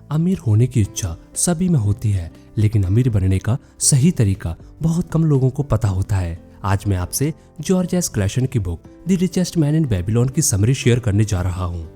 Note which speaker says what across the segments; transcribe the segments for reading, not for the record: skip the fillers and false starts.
Speaker 1: अमीर होने की इच्छा सभी में होती है, लेकिन अमीर बनने का सही तरीका बहुत कम लोगों को पता होता है। आज मैं आपसे जॉर्ज एस क्लेशन की book the richest man in Babylon की समरी शेयर करने जा रहा हूँ।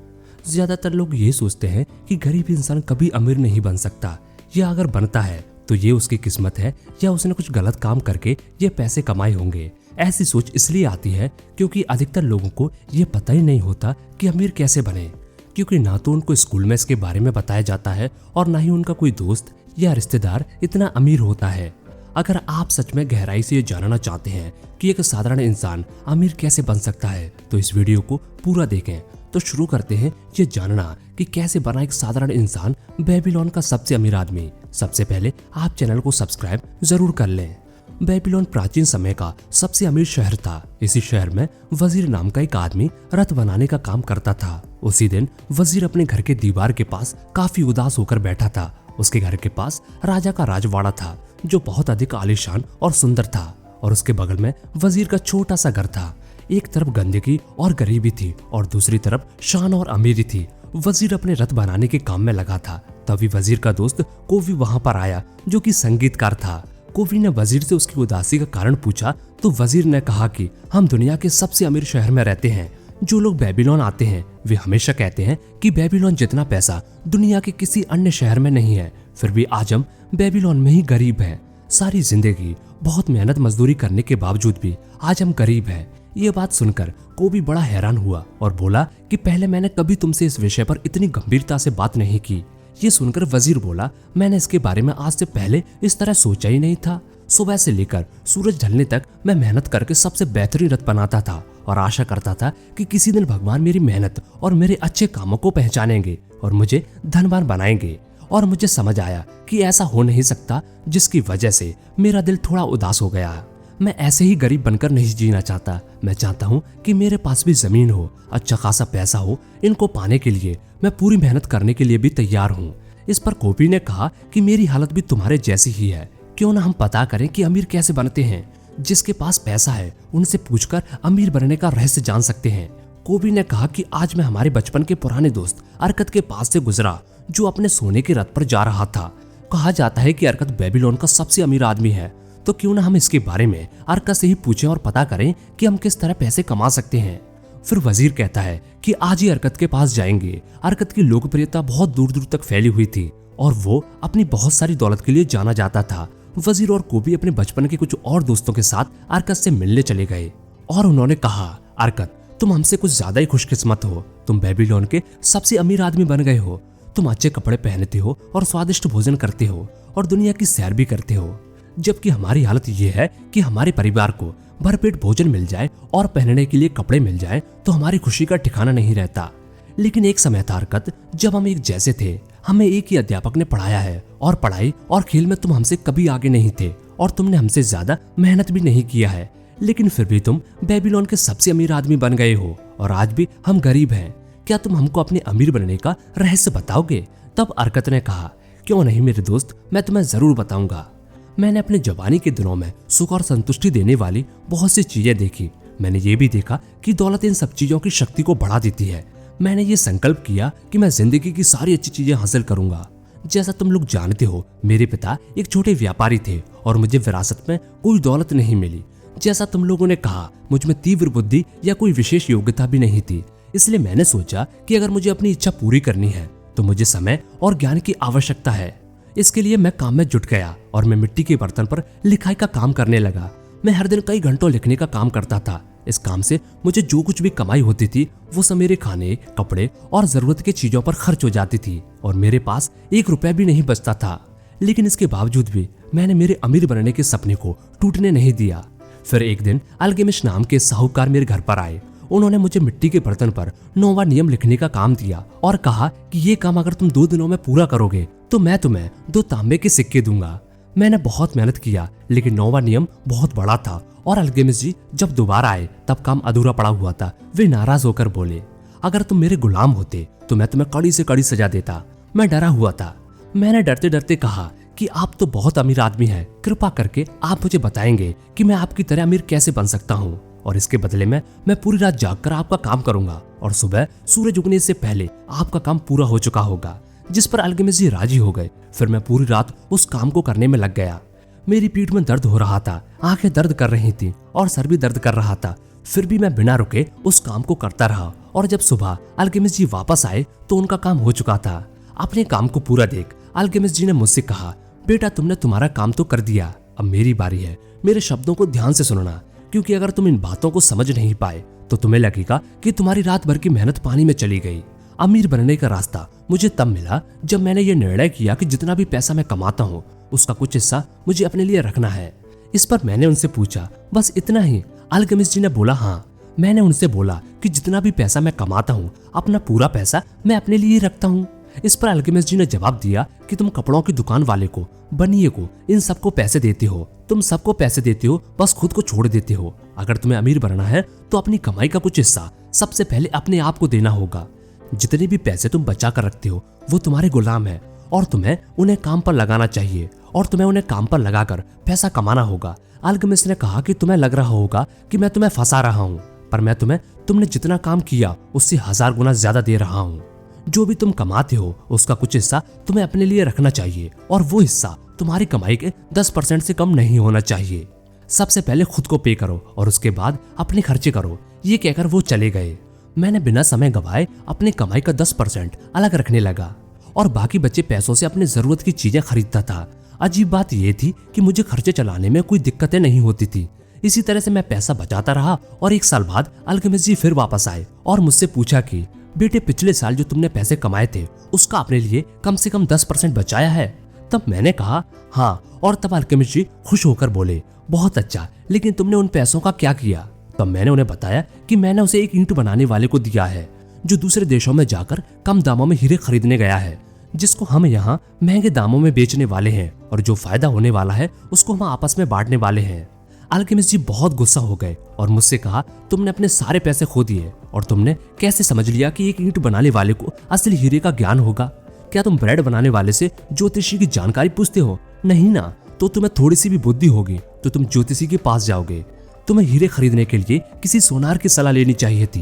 Speaker 1: ज्यादातर लोग ये सोचते हैं कि गरीब इंसान कभी अमीर नहीं बन सकता, या अगर बनता है तो ये उसकी किस्मत है या उसने कुछ गलत काम करके ये पैसे कमाए होंगे। ऐसी सोच इसलिए आती है क्योंकि अधिकतर लोगों को ये पता ही नहीं होता कि अमीर कैसे बने, क्योंकि ना तो उनको स्कूल में इसके बारे में बताया जाता है और ना ही उनका कोई दोस्त या रिश्तेदार इतना अमीर होता है। अगर आप सच में गहराई से ये जानना चाहते हैं कि एक साधारण इंसान अमीर कैसे बन सकता है तो इस वीडियो को पूरा देखें। तो शुरू करते हैं ये जानना कि कैसे बना एक साधारण इंसान बेबीलोन का सबसे अमीर आदमी। सबसे पहले आप चैनल को सब्सक्राइब जरूर कर लें। बेबीलोन प्राचीन समय का सबसे अमीर शहर था। इसी शहर में वजीर नाम का एक आदमी रथ बनाने का काम करता था। उसी दिन वजीर अपने घर के दीवार के पास काफी उदास होकर बैठा था। उसके घर के पास राजा का राजवाड़ा था जो बहुत अधिक आलीशान और सुंदर था, और उसके बगल में वजीर का छोटा सा घर था। एक तरफ गंदगी और गरीबी थी और दूसरी तरफ शान और अमीरी थी। वजीर अपने रथ बनाने के काम में लगा था। तभी वजीर का दोस्त कोवी वहां पर आया जो कि संगीतकार था। कोवी ने वजीर से उसकी उदासी का कारण पूछा तो वजीर ने कहा कि हम दुनिया के सबसे अमीर शहर में रहते हैं। जो लोग बेबीलोन आते हैं वे हमेशा कहते हैं कि बेबीलोन जितना पैसा दुनिया के किसी अन्य शहर में नहीं है, फिर भी आज हम बेबीलोन में ही गरीब हैं। सारी जिंदगी बहुत मेहनत मजदूरी करने के बावजूद भी आज हम गरीब हैं। ये बात सुनकर कोवी बड़ा हैरान हुआ और बोला कि पहले मैंने कभी तुमसे इस विषय पर इतनी गंभीरता से बात नहीं की। ये सुनकर वजीर बोला, मैंने इसके बारे में आज से पहले इस तरह सोचा ही नहीं था। सुबह से लेकर सूरज ढलने तक मैं मेहनत करके सबसे बेहतरीन रथ बनाता था और आशा करता था कि किसी दिन भगवान मेरी मेहनत और मेरे अच्छे कामों को पहचानेंगे और मुझे धनवान बनाएंगे। और मुझे समझ आया कि ऐसा हो नहीं सकता, जिसकी वजह से मेरा दिल थोड़ा उदास हो गया। मैं ऐसे ही गरीब बनकर नहीं जीना चाहता। मैं चाहता हूँ कि मेरे पास भी जमीन हो, अच्छा खासा पैसा हो। इनको पाने के लिए मैं पूरी मेहनत करने के लिए भी तैयार हूँ। इस पर कोवी ने कहा कि मेरी हालत भी तुम्हारे जैसी ही है। क्यों ना हम पता करें कि अमीर कैसे बनते हैं। जिसके पास पैसा है उनसे पूछकर अमीर बनने का रहस्य जान सकते हैं। कोवी ने कहा कि आज मैं हमारे बचपन के पुराने दोस्त अरकत के पास से गुजरा जो अपने सोने के रथ पर जा रहा था। कहा जाता है कि अरकत बेबीलोन का सबसे अमीर आदमी है, तो क्यों ना हम इसके बारे में अरकत से ही पूछें और पता करें कि हम किस तरह पैसे कमा सकते हैं। फिर वजीर कहता है कि आज ही अरकत के पास जाएंगे। अरकत की लोकप्रियता बहुत दूर दूर तक फैली हुई थी और वो अपनी बहुत सारी दौलत के लिए जाना जाता था। वजीर और कोवी अपने बचपन के कुछ और दोस्तों के साथ अरकत से मिलने चले गए और उन्होंने कहा, अरकत तुम हमसे कुछ ज्यादा ही खुशकिस्मत हो। तुम बेबीलोन के सबसे अमीर आदमी बन गए हो। तुम अच्छे कपड़े पहनते हो और स्वादिष्ट भोजन करते हो और दुनिया की सैर भी करते हो, जबकि हमारी हालत ये है कि हमारे परिवार को भरपेट भोजन मिल जाए और पहनने के लिए कपड़े मिल जाए तो हमारी खुशी का ठिकाना नहीं रहता। लेकिन एक समय था अरकत जब हम एक जैसे थे। हमें एक ही अध्यापक ने पढ़ाया है और पढ़ाई और खेल में तुम हमसे कभी आगे नहीं थे और तुमने हमसे ज्यादा मेहनत भी नहीं किया है, लेकिन फिर भी तुम बेबीलोन के सबसे अमीर आदमी बन गए हो और आज भी हम गरीब हैं। क्या तुम हमको अपने अमीर बनने का रहस्य बताओगे? तब अरकत ने कहा, क्यों नहीं मेरे दोस्त, मैं तुम्हें जरूर बताऊंगा। मैंने अपने जवानी के दिनों में सुख और संतुष्टि देने वाली बहुत सी चीजें देखी। मैंने ये भी देखा कि दौलत इन सब चीजों की शक्ति को बढ़ा देती है। मैंने ये संकल्प किया कि मैं जिंदगी की सारी अच्छी चीजें हासिल करूंगा। जैसा तुम लोग जानते हो, मेरे पिता एक छोटे व्यापारी थे और मुझे विरासत में कोई दौलत नहीं मिली। जैसा तुम लोगों ने कहा, मुझ में तीव्र बुद्धि या कोई विशेष योग्यता भी नहीं थी। इसलिए मैंने सोचा कि अगर मुझे अपनी इच्छा पूरी करनी है तो मुझे समय और ज्ञान की आवश्यकता है। इसके लिए मैं काम में जुट गया और मैं मिट्टी के बर्तन पर लिखाई का काम करने लगा। मैं हर दिन कई घंटों लिखने का काम करता था। इस काम से मुझे जो कुछ भी कमाई होती थी वो सब मेरे खाने, कपड़े और जरूरत की चीजों पर खर्च हो जाती थी और मेरे पास 1 रुपया भी नहीं बचता था। लेकिन इसके बावजूद भी मैंने मेरे अमीर बनने के सपने को टूटने नहीं दिया। फिर एक दिन अल्केमिस्ट नाम के साहूकार मेरे घर पर आए। उन्होंने मुझे मिट्टी के बर्तन पर 9वां नियम लिखने का काम दिया और कहा कि ये काम अगर तुम 2 दिनों में पूरा करोगे तो मैं तुम्हें 2 तांबे के सिक्के दूंगा। मैंने बहुत मेहनत किया, लेकिन 9वां नियम बहुत बड़ा था और अल्केमिस्ट जी जब दोबारा आए तब काम अधूरा पड़ा हुआ था। वे नाराज होकर बोले, अगर तुम मेरे गुलाम होते तो मैं तुम्हें कड़ी से कड़ी सजा देता। मैं डरा हुआ था। मैंने डरते डरते कहा कि आप तो बहुत अमीर आदमी हैं, कृपा करके आप मुझे बताएंगे कि मैं आपकी तरह अमीर कैसे बन सकता हूँ, और इसके बदले में मैं पूरी रात जागकर आपका काम करूंगा और सुबह सूरज उगने से पहले आपका काम पूरा हो चुका होगा। जिस पर अल्केमिस्ट जी राजी हो गए। फिर मैं पूरी रात उस काम को करने में लग गया। मेरी पीठ में दर्द हो रहा था, आंखें दर्द कर रही थी और सर भी दर्द कर रहा था। फिर भी मैं बिना रुके उस काम को करता रहा और जब सुबह अल्केमिस्ट जी वापस आए तो उनका काम हो चुका था। अपने काम को पूरा देख अल्केमिस्ट जी ने मुझसे कहा, बेटा तुमने तुम्हारा काम तो कर दिया, अब मेरी बारी है। मेरे शब्दों को ध्यान से सुनना, क्योंकि अगर तुम इन बातों को समझ नहीं पाए तो तुम्हें लगेगा कि तुम्हारी रात भर की मेहनत पानी में चली गई। अमीर बनने का रास्ता मुझे तब मिला जब मैंने ये निर्णय किया कि जितना भी पैसा मैं कमाता हूँ उसका कुछ हिस्सा मुझे अपने लिए रखना है। इस पर मैंने उनसे पूछा, बस इतना ही? अल्केमिस्ट जी ने बोला, हाँ। मैंने उनसे बोला कि जितना भी पैसा मैं कमाता हूँ अपना पूरा पैसा मैं अपने लिए रखता हूँ। इस पर अल्केमिस्ट जी ने जवाब दिया कि तुम कपड़ों की दुकान वाले को, बनिए को, इन सबको पैसे देते हो, तुम सबको पैसे देते हो, बस खुद को छोड़ देते हो। अगर तुम्हें अमीर बनना है तो अपनी कमाई का कुछ हिस्सा सबसे पहले अपने आप को देना होगा। जितने भी पैसे तुम बचा कर रखते हो वो तुम्हारे गुलाम है और तुम्हें उन्हें काम पर लगाना चाहिए और तुम्हें उन्हें काम पर लगाकर पैसा कमाना होगा। अल्केमिस्ट ने कहा कि तुम्हें लग रहा होगा कि मैं तुम्हें फंसा रहा हूँ, पर मैं तुमने जितना काम किया उससे 1000 गुना ज्यादा दे रहा हूँ। जो भी तुम कमाते हो उसका कुछ हिस्सा तुम्हें अपने लिए रखना चाहिए और वो हिस्सा तुम्हारी कमाई के 10% से कम नहीं होना चाहिए। सबसे पहले खुद को पे करो और उसके बाद अपने खर्चे करो। ये कहकर वो चले गए। मैंने बिना समय गवाए अपनी कमाई का 10% अलग रखने लगा और बाकी बचे पैसों से अपनी जरूरत की चीजें खरीदता था। अजीब बात यह थी कि मुझे खर्चे चलाने में कोई दिक्कतें नहीं होती थी। इसी तरह से मैं पैसा बचाता रहा और 1 साल बाद अल्केमिस्ट जी फिर वापस आए और मुझसे पूछा कि बेटे पिछले साल जो तुमने पैसे कमाए थे उसका अपने लिए कम से कम 10% बचाया है? तब मैंने कहा हाँ, और तब अल्केमिस्ट जी खुश होकर बोले, बहुत अच्छा, लेकिन तुमने उन पैसों का क्या किया? तब मैंने उन्हें बताया कि मैंने उसे एक ईंट बनाने वाले को दिया है जो दूसरे देशों में जाकर कम दामों में हीरे खरीदने गया है, जिसको हम यहाँ महंगे दामों में बेचने वाले हैं और जो फायदा होने वाला है उसको हम आपस में बांटने वाले हैं। अल्केमिस्ट जी बहुत गुस्सा हो गए और मुझसे कहा, तुमने अपने सारे पैसे खो दिए और तुमने कैसे समझ लिया कि एक ईंट बनाने वाले को असली हीरे का ज्ञान होगा? क्या तुम ब्रेड बनाने वाले से ज्योतिषी की जानकारी पूछते हो? नहीं ना। तो तुम्हें थोड़ी सी भी बुद्धि होगी तो तुम ज्योतिषी के पास जाओगे। तुम्हें हीरे खरीदने के लिए किसी सोनार की सलाह लेनी चाहिए थी।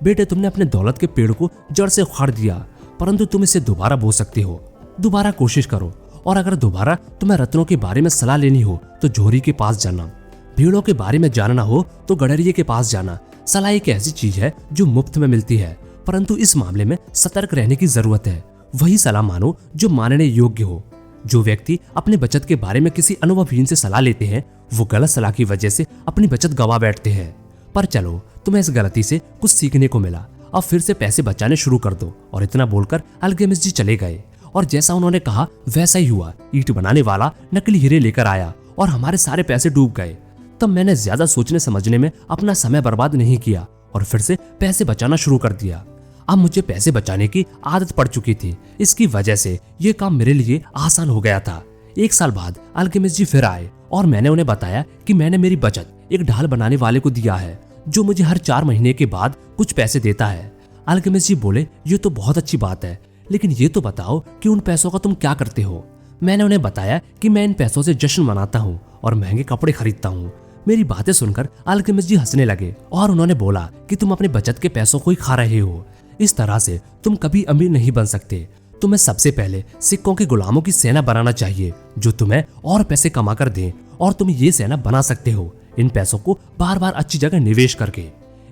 Speaker 1: बेटे तुमने अपने दौलत के पेड़ को जड़ से उखाड़ दिया, परंतु तुम इसे दोबारा बो सकते हो। दोबारा कोशिश करो, और अगर दोबारा तुम्हें रत्नों के बारे में सलाह लेनी हो तो जोहरी के पास जाना, भीड़ों के बारे में जानना हो तो गडरिये के पास जाना। सलाह एक ऐसी चीज है जो मुफ्त में मिलती है, परंतु इस मामले में सतर्क रहने की जरूरत है। वही सलाह मानो जो मानने योग्य हो। जो व्यक्ति अपने बचत के बारे में किसी अनुभवहीन से सलाह लेते हैं वो गलत सलाह की वजह से अपनी बचत गवा बैठते हैं। पर चलो, तुम्हें इस गलती से कुछ सीखने को मिला, अब फिर से पैसे बचाने शुरू कर दो। और इतना बोलकर अल्केमिस्ट जी चले गए और जैसा उन्होंने कहा वैसा ही हुआ। ईंट बनाने वाला नकली हीरे लेकर आया और हमारे सारे पैसे डूब गए। तब मैंने ज्यादा सोचने समझने में अपना समय बर्बाद नहीं किया और फिर से पैसे बचाना शुरू कर दिया। अब मुझे पैसे बचाने की आदत पड़ चुकी थी। इसकी वजह से ये काम मेरे लिए आसान हो गया था। 1 साल बाद अल्केमिस्ट जी फिर आए और मैंने उन्हें बताया कि मैंने मेरी बचत एक ढाल बनाने वाले को दिया है जो मुझे हर 4 महीने के बाद कुछ पैसे देता है। अल्केमिस्ट जी बोले, ये तो बहुत अच्छी बात है, लेकिन ये तो बताओ कि उन पैसों का तुम क्या करते हो? मैंने उन्हें बताया कि मैं इन पैसों से जश्न मनाता हूँ और महंगे कपड़े खरीदता हूँ। मेरी बातें सुनकर अल्केमिस्ट जी हंसने लगे और उन्होंने बोला कि तुम अपने बचत के पैसों को ही खा रहे हो। इस तरह से तुम कभी अमीर नहीं बन सकते। तुम्हें सबसे पहले सिक्कों के गुलामों की सेना बनाना चाहिए जो तुम्हें और पैसे कमा कर दें, और तुम ये सेना बना सकते हो इन पैसों को बार बार अच्छी जगह निवेश करके।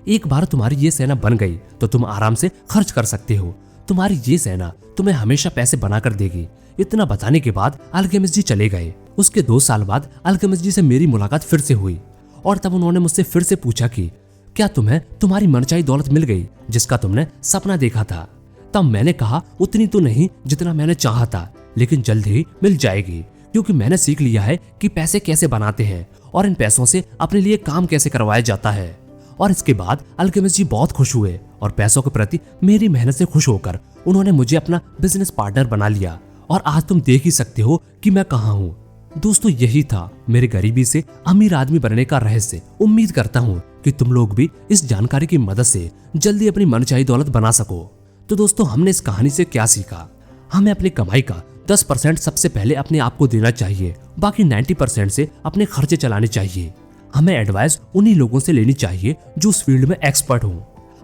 Speaker 1: एक बार तुम्हारी ये सेना बन गई तो तुम आराम से खर्च कर सकते हो। तुम्हारी ये सेना तुम्हें हमेशा पैसे बना कर देगी। इतना बताने के बाद अल्केमिस्ट जी चले गए। उसके 2 साल बाद अल्केमिस्ट जी से मेरी मुलाकात फिर से हुई और तब उन्होंने मुझसे फिर से पूछा कि क्या तुम्हें तुम्हारी मनचाही दौलत मिल गई जिसका तुमने सपना देखा था? तब मैंने कहा, उतनी तो नहीं जितना मैंने चाहा था, लेकिन जल्द ही मिल जाएगी, क्योंकि मैंने सीख लिया है कि पैसे कैसे बनाते हैं और इन पैसों से अपने लिए काम कैसे करवाया जाता है। और इसके बाद अल्केमिस्ट जी बहुत खुश हुए और पैसों के प्रति मेरी मेहनत से खुश होकर उन्होंने मुझे अपना बिजनेस पार्टनर बना लिया। और आज तुम देख ही सकते हो कि मैं कहाँ हूँ। दोस्तों, यही था मेरे गरीबी से अमीर आदमी बनने का रहस्य। उम्मीद करता हूँ कि तुम लोग भी इस जानकारी की मदद से जल्दी अपनी मनचाही दौलत बना सको। तो दोस्तों, हमने इस कहानी से क्या सीखा? हमें अपनी कमाई का 10% सबसे पहले अपने आप को देना चाहिए, बाकी 90% से अपने खर्चे चलाने चाहिए। हमें एडवाइस उन्हीं लोगों से लेनी चाहिए जो उस फील्ड में एक्सपर्ट हों।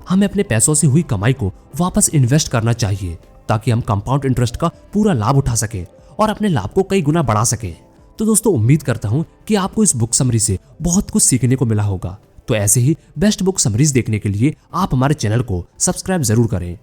Speaker 1: हमें अपने पैसों से हुई कमाई को वापस इन्वेस्ट करना चाहिए, ताकि हम कंपाउंड इंटरेस्ट का पूरा लाभ उठा सके और अपने लाभ को कई गुना बढ़ा सके। तो दोस्तों उम्मीद करता हूँ कि आपको इस बुक समरी से बहुत कुछ सीखने को मिला होगा। तो ऐसे ही बेस्ट बुक समरीज देखने के लिए आप हमारे चैनल को सब्सक्राइब जरूर करें।